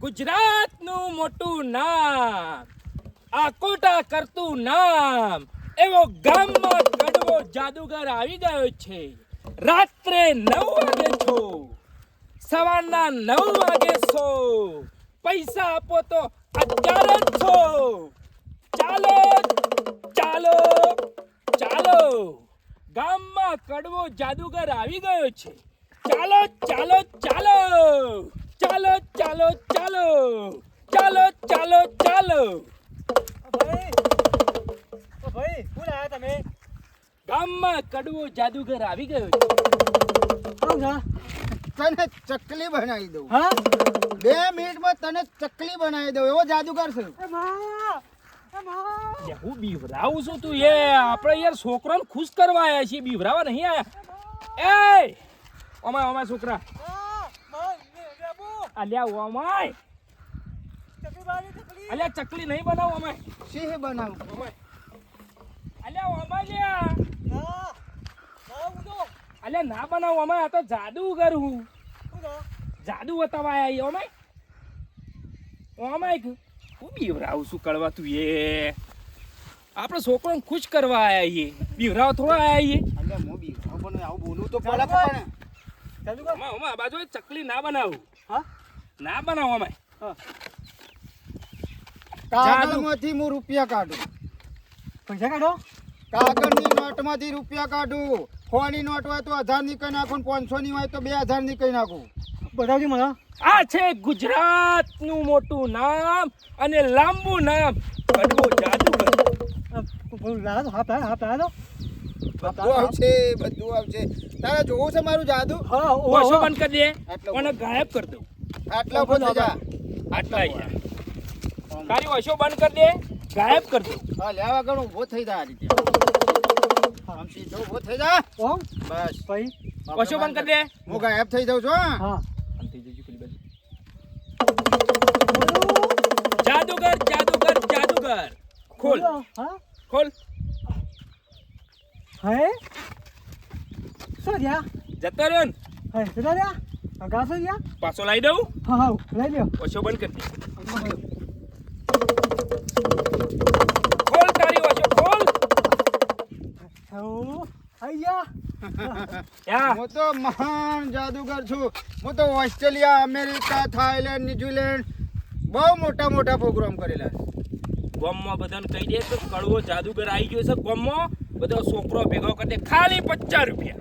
ગુજરાતનું મોટું નામ, આકોટા કરતું નામ એવો ગામમાં કડવો જાદુગર આવી ગયો છે. રાત્રે 9 વાગે છો, સવારના 9 વાગે છો. પૈસા આપો તો અત્યારે જ છો. ચાલો ચાલો ચાલો, ગામમાં કડવો જાદુગર આવી ગયો છે. ચાલો ચાલો ચાલો ચાલો ચાલો ચાલો ચાલો ચાલો ચાલો. ભાઈ કોણ આયા તમે? ગામમાં કડવો જાદુગર આવી ગયો છે. તને ચકલી બનાવી દઉં. હા 2 મિનિટમાં તને ચકલી બનાવી દઉં એવો જાદુગર છે. હું બીવરાવું છું તું? એ આપણે યાર છોકરાને ખુશ કરવા આવ્યા છીએ, બીવરાવા નહીં આયા. એ ઓમાય છોકરા, અલ્યા ઓમાય, અલ્યા ચકલી નહીં બનાવું ઓમાય. સિંહ બનાવું. ઓમાય અલ્યા ઓમાય, અલ્યા ના બનાવું ઓમાય. આ તો જાદુગર હું, જાદુ બતાવવા આયા ઓમાય. ઓમાય હું બીવરાવું છું કડવા તું? એ આપણે છોકરાને ખુશ કરવા આયા છીએ, બીવરાવ થોડા આયા છીએ. અલ્યા હું બી પણ આવું બોલું તો પડે પણ. ઓમાય બાજુ ચકલી ના બનાવું. હા ના બનાવો ઓમાય. કાગળમાંથી હું રૂપિયા કાઢું. પૈસા કાઢો. કાગળની નોટમાંથી રૂપિયા કાઢું. 100 ની નોટ હોય તો 1000 ની કઈ નાખું, 500 ની હોય તો 2000 ની કઈ નાખું. બતાવજો મને. આ છે ગુજરાતનું મોટું નામ અને લાંબુ નામ, કડવો જાદુગર. લાવો હાથ લાવો. બધું આવશે, બધું આવશે. તારે જોવું છે મારું જાદુ? હા ઓછો બંધ કરી દે આટલો અને ગાયબ કરી દઉં. આટલા ઉભો થઈ જા. આટલા અહીંયા તારી ઓછો બંધ કરી દે, ગાયબ કરી દઉં. હા લેવા ગણો ઉભો થઈ જા. આ રીતે આમ સીધો ઉભો થઈ જા. ઓમ બસ ભાઈ ઓછો બંધ કરી દે. હું ગાયબ થઈ જાઉં છું. હા હા જાદુગર જાદુગર જાદુગર, ખોલ હા ખોલ. હે શું રહ્યા? જતો રહ્યો ને, હે જતા રહ્યા? ગાસો રહ્યા? પાછો લાવી દઉં. હા લઈ લ્યો. ઓછો બંધ કરી દે. ખોલ તારી ઓછો ખોલ. યા હું તો મહાન જાદુગર છું. હું તો ઓસ્ટ્રેલિયા, અમેરિકા, થાઈલેન્ડ, ન્યુઝીલેન્ડ બહુ મોટા મોટા પ્રોગ્રામ કરેલા છે. ગામમાં બધાને કહી દે કે કડવો જાદુગર આવી ગયો છે. ગામમાં બધો છોકરો ભેગો કરી દે. ખાલી 50 રૂપિયા.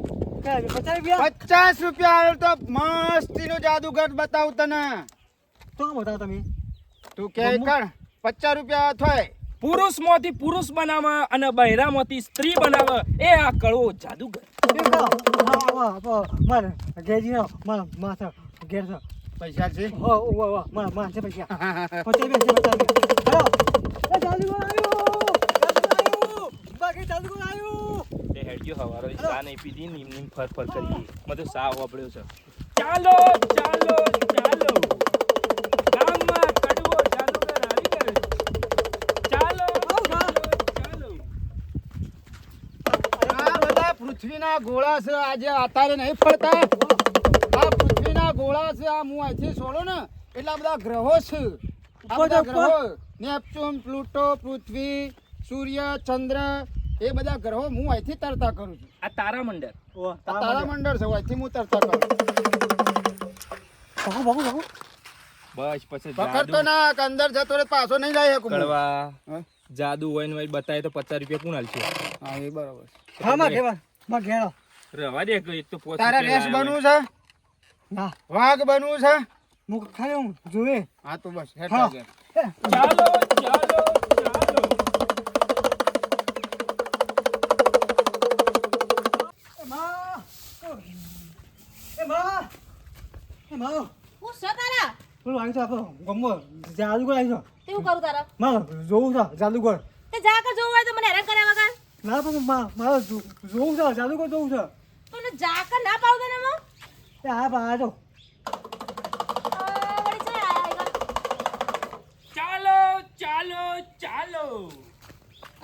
50 રૂપિયા આવે તો મસ્તીનો જાદુગર બતાવું તને. તો બતાવો તમે. તું કે કણ 50 રૂપિયા થાય. પુરુષમાંથી પુરુષ બનાવે અને બહેરામાંથી સ્ત્રી બનાવે, એ આ કડવો જાદુગર. મારે ઘેરી ના માથા ઘેર છે. પૈસા છે? મારે પૈસા 50 જાદુગર આવ્યો. તે હેડજો હવારો ચા નહીં પીધી, નીમ ફર કરીએ. મને સા વાપર્યો છે. ચાલો ચાલો ચાલો, ગામમાં કડવો જાદુગર આવી ગયો છે. ચાલો ચાલો ચાલો. આ બધા પૃથ્વીના ગોળા છે. આજે અત્યારે નહીં ફરતા. આ પૃથ્વીના ગોળા છે. આ હું અહીંથી છોડો ને એટલા બધા ગ્રહો છે. આ બધા ગ્રહો નેપચ્યુન, પ્લુટો, પૃથ્વી, સૂર્ય, ચંદ્ર, એ બધા ગ્રહો હું અહીંથી તરતા કરું છું. આ તારામંડળ. આ તારામંડળ છે. અહીંથી હું તરતા કરું. બસ પછી પકડતો ના કે અંદર જતો રે પાછો નહીં જાય શકું. કડવા હા? જાદુ હોય ને હોય બતાવે તો 50 રૂપિયા કોણ હાલશે? હા એ બરોબર. હા માં ઘેરો. રવા દે એક તો પોચ તારે રેસ બનવું છે? ના વાઘ બનવું છે? હું ખાલી હું જોવે. હા તો બસ હેડ હા. લાગે. ચાલો ચાલો ચાલો. હું છે તારા? પેલું આવી તો આપણો ગમો જાદુગર આવી તો તેવું કરું તારા? મારે જોવું છે જાદુગર. તે જા કર જોવું હોય તો મને હેરાન કર્યા વગર. ના પણ મારે જોવું છે જાદુગર જોવું છે. તો ને જા કર ના પાડું તને હું. એ હા બા તો વળી છે આયા ચાલો ચાલો ચાલો,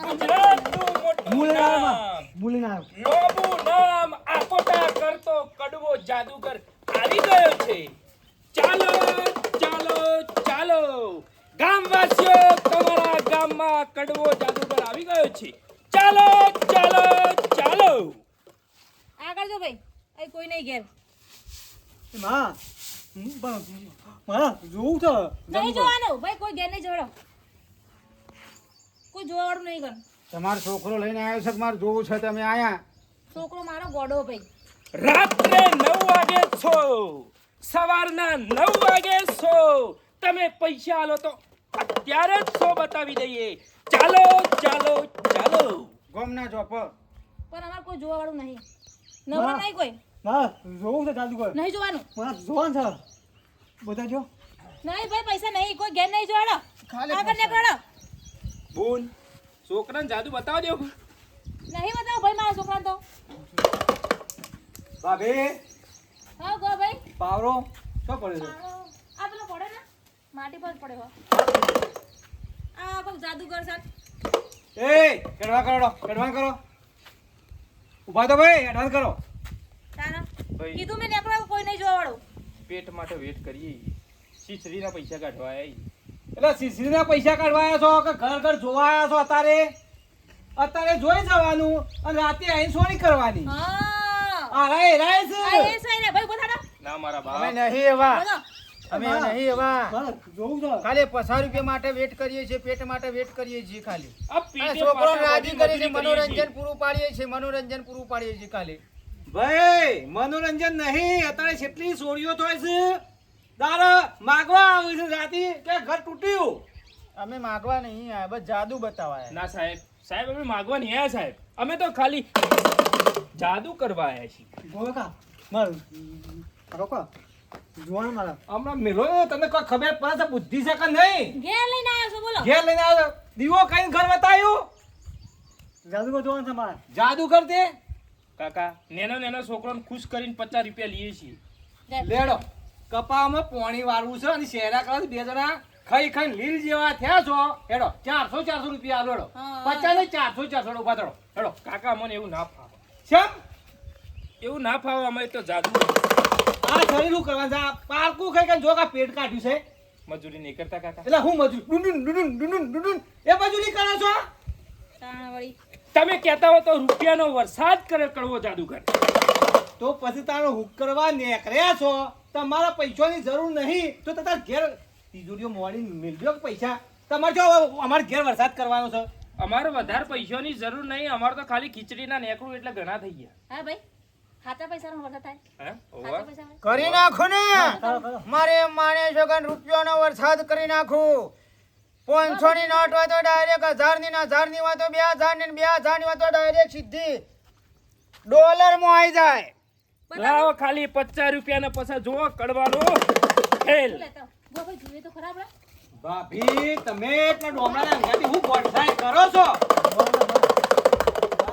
ગુજરાતનું મોટું નામ, મૂલી ના નોબું નામ, આકોટા કરતો કડવો જાદુગર આવી ગયો છે. ચાલો આગળ જો ભાઈ અહીં કોઈ નહીં ઘેર માં પણ મારા જોવું છે નહીં જોવાનું ભાઈ કોઈ ઘેર નહીં જોડો કોઈ જોવા વાળું નહીં કર તમારો છોકરો લઈને આવ્યો છે કે મારે જોવું છે તમે આયા છોકરો મારો ગોડો ભાઈ રાત્રે 9 વાગે છો સવારના 9 વાગે છો તમે પૈસા આલો તો અત્યારે જ શો બતાવી દઈએ ચાલો ચાલો ચાલો ગોમના ચોપ પણ અમારે કોઈ જોવા વાળું નહીં નવરા નહીં કોઈ મારા જોવું છે જાદુગર નહીં જોવાનું મારા જોવાનું છે બધા જો નહીં ભાઈ પૈસા નહીં કોઈ ઘેર નહીં જોડો ખાલી આગળ નીકળો બોલ છોકરાને જાદુ બતાવ દેવું નહીં બતાવો ભાઈ મારા છોકરાને તો ભાભી હા ગો ભાઈ પાવરો શું પડે છે આ પેલો પડે ને માટી પર જ પડે હો આ કોઈ જાદુગર છે એ એડવાન્સ કરો ઉભા તો ભાઈ એડવાન્સ કરો તારા ભાઈ કીધું મેં નીકળો કોઈ નહીં જોવા વાળું પેટ માટે વેટ કરીએ શીશરીના પૈસા કાઢવા આયા એટલે સીસીના પૈસા કાઢવા આવ્યા છો કે ઘર ઘર જોવા આવ્યા છો અત્યારે જોઈ જવાનું અને રાતે આઈને સોની કરવાની હા આ રાય રાય આ છે એ સહી ને ભાઈ બોથાડો ના મારા અમે બાપ નહીં એવા બોલો અમે નહીં એવા મારે જોવું છે ખાલી 50 રૂપિયા માટે વેટ કરીએ છીએ પેટ માટે વેટ કરીએ છીએ ખાલી આ આ પેટે છોકરોને પાટા રાજી બધી કરીને મજૂરી કરીએ મનોરંજન પૂરું પાડીએ છીએ મનોરંજન પૂરું પાડીએ છીએ ખાલી ભાઈ મનોરંજન નહીં અત્યારે કેટલી સોળીઓ થાય છે દારા માગવા આવે છે રાતે કે ઘર તૂટ્યું અમે માગવા નહીં આવ્યા બસ જાદુ બતાવાયા ના સાહેબ સાહેબ અમે માગવા નહીં આયા સાહેબ અમે તો ખાલી જાદુ કરવા આયા છીએ બોલો કા મારું રોકો જોવાનું મારા હમણાં મેલો તમને કોઈ ખબર પડે છે બુદ્ધિ છે કે નહીં ઘેર લઈને આવ્યો છો બોલો ઘેર લઈને આવ્યો દીવો કઈ ઘર બતાવ્યું જાદુગર જોવાનું છે મારે જાદુ કરતે કાકા નેનો છોકરાને ખુશ કરીને 50 રૂપિયા લઈએ છીએ ઘેર. લેડો કપામાં પાણી વાળવું છે અને શેરા કરે બે જણા ખાઈ ખાઈને લીલ જેવા થયા છો હેડો 400 રૂપિયા આલો હા. 50 ને 400 ઉભા થડો હેડો કાકા મને એવું ના ફાવે શેમ એવું ના ફાવે અમે તો જાદુ આ શરીરું કરવાનું છે આ પારકું ખાઈ ખાઈને જો કે પેટ કાઢ્યું છે મજૂરી નહીં કરતા કાકા એટલે હું મજૂર ડુંડુન એ મજૂરી કરો છો તાણ વળી તમે કહેતા હો તો રૂપિયાનો વરસાદ કરે કડવો જાદુગર તો પછી તારો હુક કરવા નીકળ્યા છો તમારા પૈસાની જરૂર નહીં તો તારા ઘેર તિજોરીઓ મોડી મેળવ્યો કે પૈસા તમારે જો અમારે ઘેર વરસાદ કરવાનો છે અમારે વધારે પૈસાની જરૂર નહીં અમારે તો ખાલી ખીચડીના નેકડું એટલે ઘણા થઈ ગયા હા ભાઈ હાથા પૈસાનો વરસાદ થાય હે હાથા ઓવા પૈસા હોય. કરી નાખો ને કરો, કરો. મારે એમ માને છે કે રૂપિયાનો વરસાદ કરી નાખું 500 ની નોટ હોય તો ડાયરેક્ટ 1000 ની ના 1000 ની હોય તો 2000 ની 2000 ની હોય તો ડાયરેક્ટ સીધી ડોલર માં આવી જાય લાવો ખાલી 50 રૂપિયાના પૈસા જુઓ કડવાનો ખેલ શું લેતા હો? ગો ભાઈ જોઈએ તો ખરાબ રે ભાભી તમે એટલા ડોમરાના અંગાથી હું ગોઠસાઈ કરો છો આ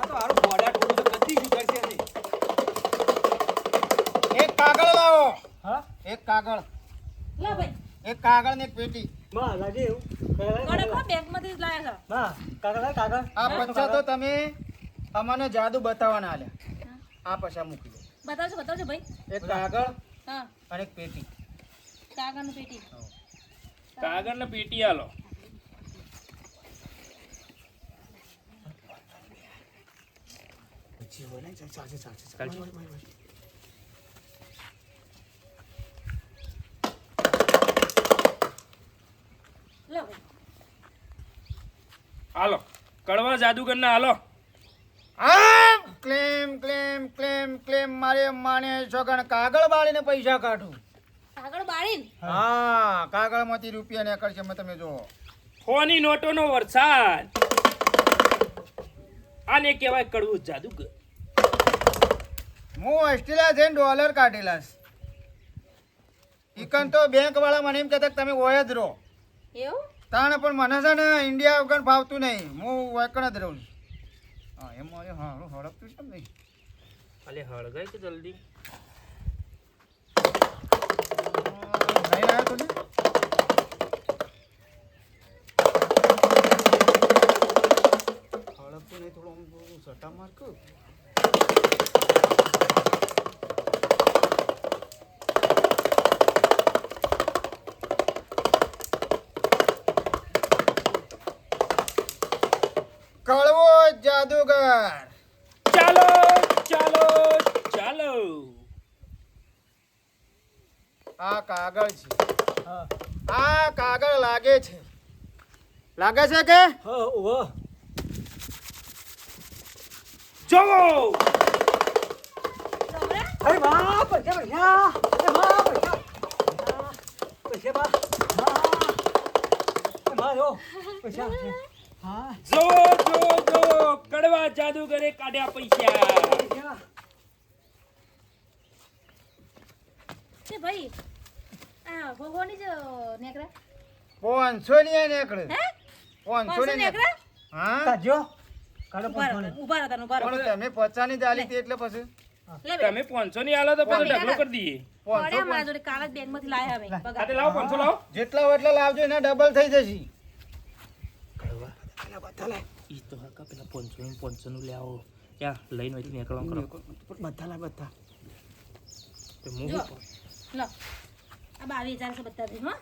તો હારું ગોડા ટોળું તો કદી ગુજરશે નહીં એક કાગળ લાવો હા એક કાગળ લા ભાઈ એક કાગળ ને એક પેટી માં લાગે એવું ગોળે કો બેંકમાંથી જ લાયા છો માં કાગળ કાગળ આ પૈસા તો તમે અમને જાદુ બતાવવાના આલ્યા આ પૈસા મૂકી દો બતાવજો ભાઈ એક કાગળ હા અને એક પેટી કાગળની પેટી કાગળ ને પેટી આલો લો ભાઈ આલો કડવા જાદુગર ના આલો આમ ક્લેમ ક્લેમ ક્લેમ ક્લેમ મારે માને છોકણ કાગળ બાળીને પૈસા કાઢું કાગળ બાળીને હા કાગળમાંથી રૂપિયા નીકળશે મેં તમે જુઓ ફોની નોટોનો વરસાદ આને કહેવાય કડવું જાદુગર હું ઓસ્ટ્રેલિયા જઈને ડોલર કાઢેલા છે ઈકન તો બેંક વાળા મને એમ કહેતા કે તમે ઓય જ રહો એવું તાણે પણ મને છે ને ઇન્ડિયા વગર ફાવતું નહીં હું વૈકણ જ રહું છું હા એમ મારે હા હડપતું છે ને નહીં અલે હળગાય કે જલ્દી નહીં આવ્યો તો ને હડપતું નહીં થોડું સટા માર કરું કળવો જાદુગર ચાલો ચાલો આ કાગળ છે. હા આ કાગળ લાગે છે કે હા ઓહો જોવો છોકરા અરે વાહ પૈસા પૈસા અરે વાહ પૈસા પૈસા બા હા હા જો પૈસા હા જો કડવા જાદુગરે કાઢ્યા પૈસા પૈસા તે ભાઈ આ ભગવાનની જ નેકરા 500 ની નીકળે. હે 500 ની નીકળે. નેકરા હા તાજો કાઢો ઉભા રહો પણ ઉભા રહો તને ઉભા રહો પણ તમે 50 ની દાલી હતી એટલે પછી લે બે તમે 500 ની આલો તો પછી હા, ઢગલો કરી દઈએ. પડ્યા મારા જોડે કાલ જ બેંકમાંથી લાયા અમે આ પગાર તે લાવો 500 લાવો. જેટલા હોય એટલા લાવજો એના ડબલ થઈ જશે. ઈ તો હકા પેલા 500 ની 500 નું લે આવો. ક્યાં લઈને અહીંથી નીકળવાનું કરો. બધા લા બધા તે મોહ જો. પર. લો આ 22,000 છે બધા થી હો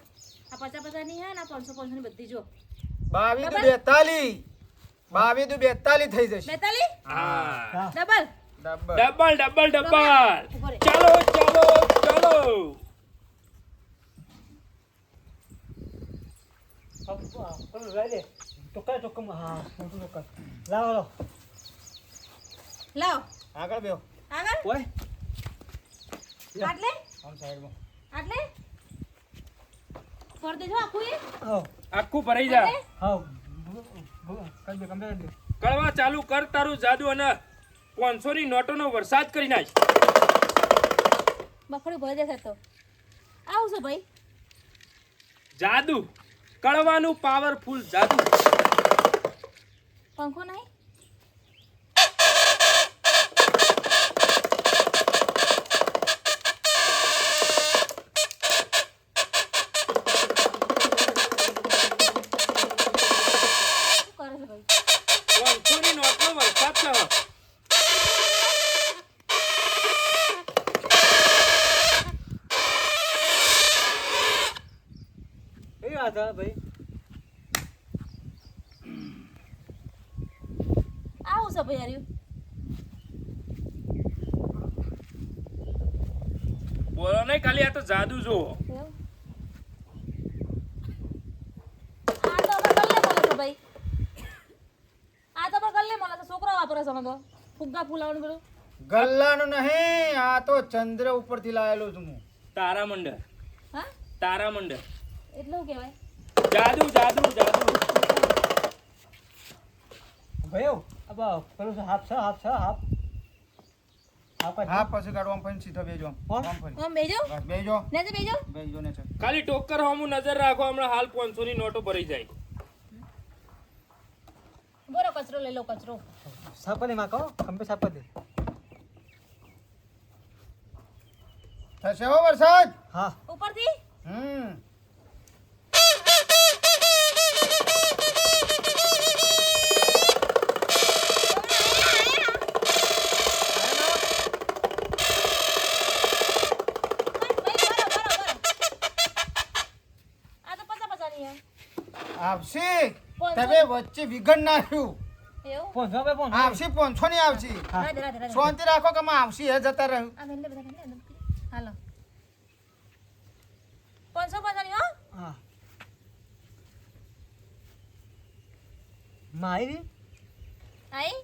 આ 50 ની હે ને આ 500 ની બધી જો 22 દુ 42 22 દુ 42 થઈ જશે. 42 હા ડબલ ડબલ ડબલ ઉભો રે. ચાલો પણ લઈ લે ચોક્કમ હા મોટું ચોક્કસ લાવો લાવો લાવ આગળ બેહો. આગળ ઓય આટલે આમ સાઈડમાં. આટલે ફોર દેજો આખું એ આવો આખું ભરાઈ જા. આટલે? હા કઈ દે કમ્પ્લેટ દે કળવા ચાલુ કર તારું જાદુ અને 500 ની નોટોનો વરસાદ કરી નાખ. બફડી ભરી દેશે તો આવું છે ભાઈ જાદુ કળવાનું પાવરફુલ જાદુ. પંખો નહીં શું કરે છે ભાઈ 500 ની નોટનો વરસાદ છે. એ વાત હા ભાઈ આવું છે ભાઈ હાર્યું બોલો નહીં ખાલી આ તો જાદુ જુઓ. એવું? આ તો આપણે ગલ્લે મળે છે ભાઈ આ તો આપણે ગલ્લે મળે છે છોકરો વાપરે છે અમે તો ફુગ્ગા ફૂલાવાનું પેલું ગલ્લાનું નહીં, આ તો ચંદ્ર ઉપરથી લાયેલો છું હું. તારામંડળ હા તારામંડળ એટલું કહેવાય જાદુ જાદુ જાદુ. ભાઈ अब પેલું છે હાફ છે હાફ છે હાફ હાફ હા પછી કાઢો આમ ફરીને સીધો બેજો. કોણ? આમ ફરી. આમ બેજો બસ બેજો ને તે બેજો બેજો ને છે. ખાલી ટોકર હોમું નજર રાખો હમણાં હાલ 500 ની નોટો ભરાઈ જાય. બોરો કચરો લઈ લો કચરો સાપ ને માં કહો કંપે સાપ દે થશે હો વરસાદ. હા ઉપરથી આ તો પચા પચાની હે આવશે. પાંચસો. તમે વચ્ચે વિઘન નાખ્યું. એવું પોંચ હવે પોંચ આવશે 500 ની આવશે. હા. રાધે રાધે રાધે શાંતિ રાખો કે માં આવશે હે જતા રહ્યું. આ મેંદે બધા મેંદે હાલો 550 હો હા મારી આઈ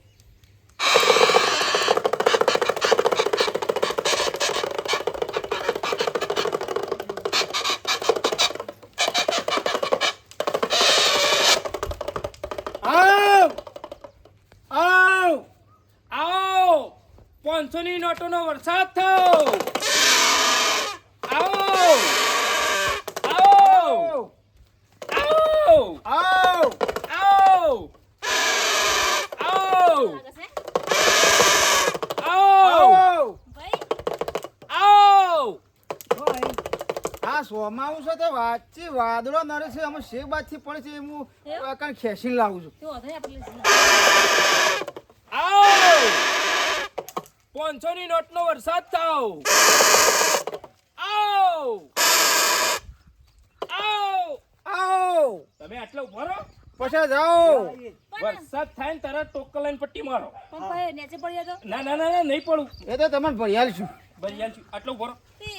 આવ આવ આવો 500 ની નોટોનો વરસાદ થયો. આવો આવો આવો આવ આવો આવો લાગે છે આવો આવ. ભાઈ આવો. આ સોમાવું છે તે વાચી વાદળો નરે છે અમે શેક બાદથી પડે છે હું કાન ખેંચીને લાવું છું. તો વધે આપણે આવો 500 ની નોટનો વરસાદ થયો. આવો આવો આવ તમે આટલા ઉભા રહો. પછી જાઓ. વરસાદ થાય ને તરત ટોકર લઈને પટ્ટી મારો. પણ ભાઈ નીચે પડી તો ના ના ના ના નહીં પડું. એ તો તમને ભરિયાલ છું. ભરિયાલ છું. આટલો ઉભો રહો. તી.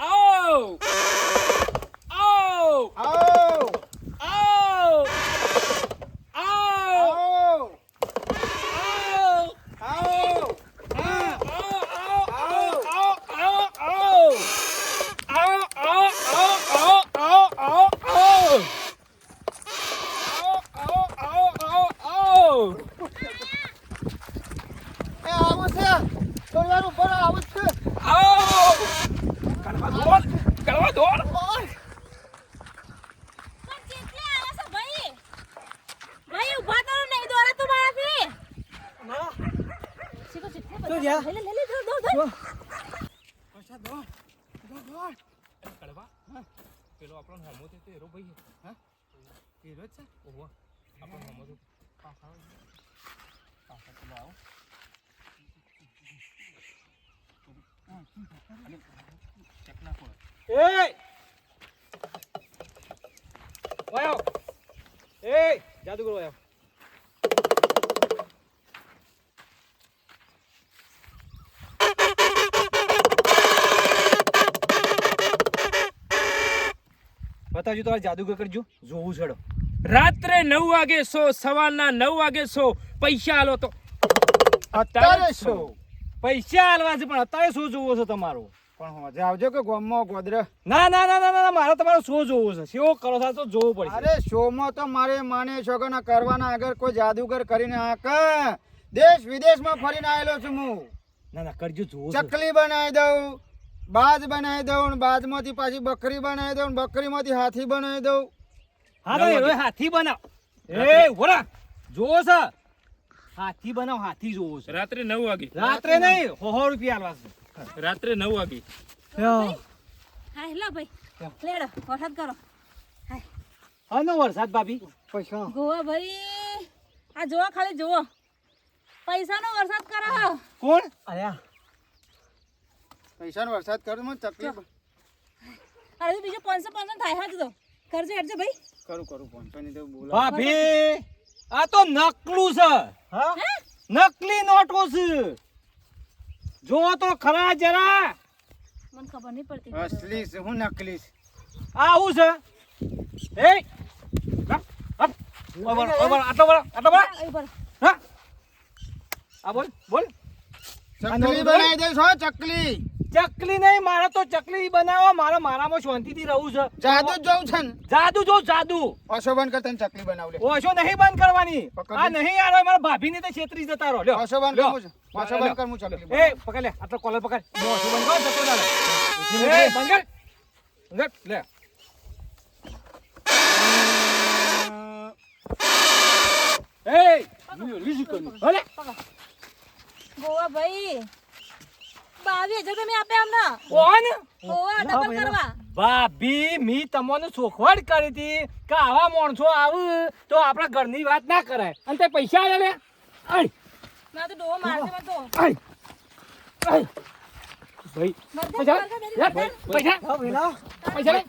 આવો આવો એ આવું છે થોડી વાર ઉપર આવું છે પણ કેટલે આયા છો ભાઈ? ભાઈ ઊભા તો નહીં દોરા તું મારાથી. શીખો, શીખો. શું થયા? લે, લે, લે, દોડ, દોડ, દોડ. પૈસા દોડ દોડ કડવા પેલો આપણો હોમો તે એરો ભાઈ હા એ રોજ છે ઓહો આપણો હોમો તો ચેક નાખો એ વાયો એ જાદુગર વાયો બતાવજો તમારે જાદુગર કરજો જોવું છેડો રાત્રે 9 વાગે સો સવારના 9 વાગે સો પૈસા આલો તો અત્યારે શું પૈસા આલવા છે પણ અત્યારે શું જોવો છે તમારો પણ હોજે આવજો કે ગોમમાં ગોદરે ના ના ના ના ના મારે તમારો શું જોવો છે શેવો કરો છો તો જોવું પડશે અરે શોમાં તો મારે માને છોકરા કરવાના આગળ કોઈ જાદુગર કરીને આ કા દેશ વિદેશમાં ફરીને આવેલો છું હું ના ના કરજો જોવો છે ચકલી બનાવી દઉં બાજ બનાવી દઉં ને બાજમાંથી પાછી બકરી બનાવી દઉં ને બકરીમાંથી હાથી બનાવી દઉં હા તો એનો હાથી બનાવ એ વરા જોવો છે હાથી બનાવ હાથી જોવો છે રાત્રે 9 વાગે રાત્રે નહીં 100 રૂપિયા આલવા છે રાત્રે 9 વાગે હા, હેલો ભાઈ. લેડો, વરસાદ કરો. હાય. હનો વરસાદ ભાભી પૈસા ગોવા ભાઈ, આ જોવો ખાલી જોવો. પૈસાનો વરસાદ કરો. કોણ આયા પૈસાનો વરસાદ કરું મને તકલીફ અરે બીજું 500 થાય હા તો કરજો હેડજો ભાઈ. કરું 500 ની તો બોલા ભાભી આ તો નકલું છે હા હે? નકલી નોટો છે જો તો ખરા જરા મને ખબર નહીં પડતી. અસલી છે હું નકલી છે આ આવું છે એ આટલો બરા અહીં પર. હા આ બોલ બોલ ચકલી બનાવી દઈશ હો ચકલી ચકલી નહીં મારે તો ચકલી બનાવો મારામાં શાંતિથી રહું છે જાદુ જ જોઉં છે ને જાદુ જો જાદુ ઓછો બંધ કરતા ચકલી બનાવ લે ઓછો નહીં બંધ કરવાની પકડ આ લે. નહીં યાર મારા ભાભીને તો છેતરી જતા રહો લ્યો ઓછો બંધ લ્યો. કરું છું ઓછો બંધ કર હું ચકલી એ પકડ લે આટલો કોલર પકડ હું ઓછો બંધ કર જતો ના લે એ બંધ કર લે એ લીઝી કર હલે ગોવા ભાઈ 22,000 તમે આપ્યા અમને. કોણ ગોવા ડબલ કરવા. ભાભી મી તમને સોખવડ કરી હતી કે આવા માણસો આવું તો આપણા ઘરની વાત ના કરાય અને તે પૈસા આલે લે આય ના તો ડોહો મારશે મને તો. આય આય ભાઈ મરદે પૈસા મરદે મેરી યાર, મરદે. પૈસા પૈસા લે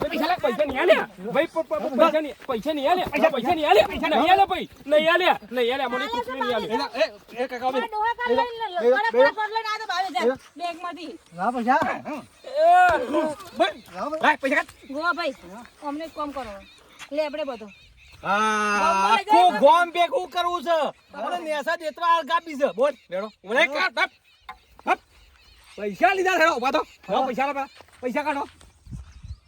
પૈસા લે પૈસા નહીં આલે ભાઈ પૈસા નહીં આલે પૈસા નહીં આલે પૈસા નહીં આલે ભાઈ નહીં આલે મને કુછ નહીં આલે એ કાકા આ ડોહા કાઢ લઈને કડક કડક કર લઈને આ તો 22,000 બેગમાંથી. લાય પૈસા કાઢ ગોવા ભાઈ અમને એક કામ કરો લે આપણે બધો. આખું ગોમ ભેગું કરવું છે આપણે નેસા દેતવા ગાપી છે બોલ લેડો ઓલે કાઢ હપ પૈસા લીધા હેડો ઉભા તો પૈસા લો પૈસા કાઢો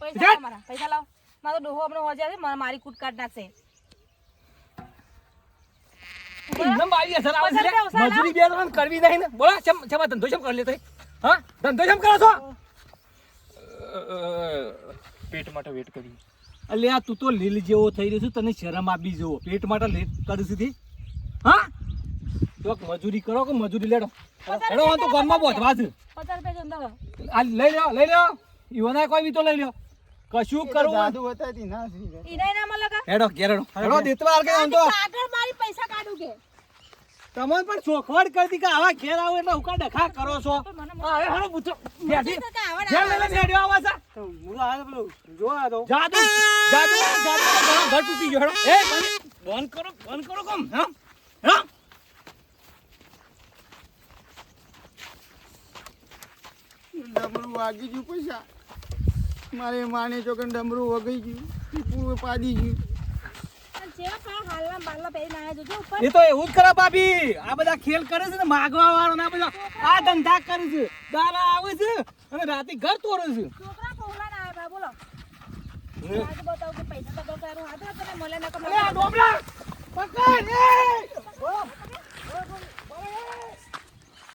પૈસા લાવો મારા પૈસા લાવો મારો ડોહો આપણે હોજે આવે મારી કૂટ કાઢ નાખશે. નમ બાવી અસર આવે છે પૈસા લાવો. મજૂરી બે ત્રણ કરવી નહીં ને બોલા ચમ ધંધો ચમ કરી લેતો હા ધંધો ચમ કરો છો પેટ માટે વેટ કરી અલ્યા તું તો લીલ જેવો થઈ રહ્યો છું તને શરમ આપી જવો પેટ માટે લેટ કરીશ થી હા તો મજૂરી કરો કે મજૂરી લેડો હેડો આ તો ગામમાં બોધવા છે 50 રૂપિયા ચંદા આ લઈ લ્યો ઈવોના કોઈ બી તો લઈ લ્યો કશું કરવું જાદુ બતાવી ના ઈરાય ના મળે કા હેડો ઘેર હેડો દેતવા કે આમ તો આગળ મારી પૈસા કાઢું કે તમને પણ ચોખવટ કરતી કે આવા ઘેર આવો એટલે ઉકા ડખા કરો છો હા હેડો પૂછો બેઠી ઘેર લઈને બેઠ્યો આવા છે હું આ પેલું જોવા દો જાદુ ઘર તૂટી ગયો હેડો એ બંધ કરો કમ હા હા ડબલું વાગી ગયું પૈસા મારે માને ચોકન ડમરું વગઈ ગયું પીપું પાડી ગયું. અને જેવા પા હાલના બાલના પહેરીને આયા જોજો ઉપર એ તો એવું જ કરે ભાભી. આ બધા ખેલ કરે છે ને માગવા વાળો ને આ બધા આ ધંધા કરે છે. દાડા આવે છે અને રાતે ઘર તોડે છે. છોકરા પહોલા ના આવ્યા બોલો આજે બતાવું કે પૈસા તો બગાડું હાથ તને મળે ના અરે આ ડોબલા પકડ એ!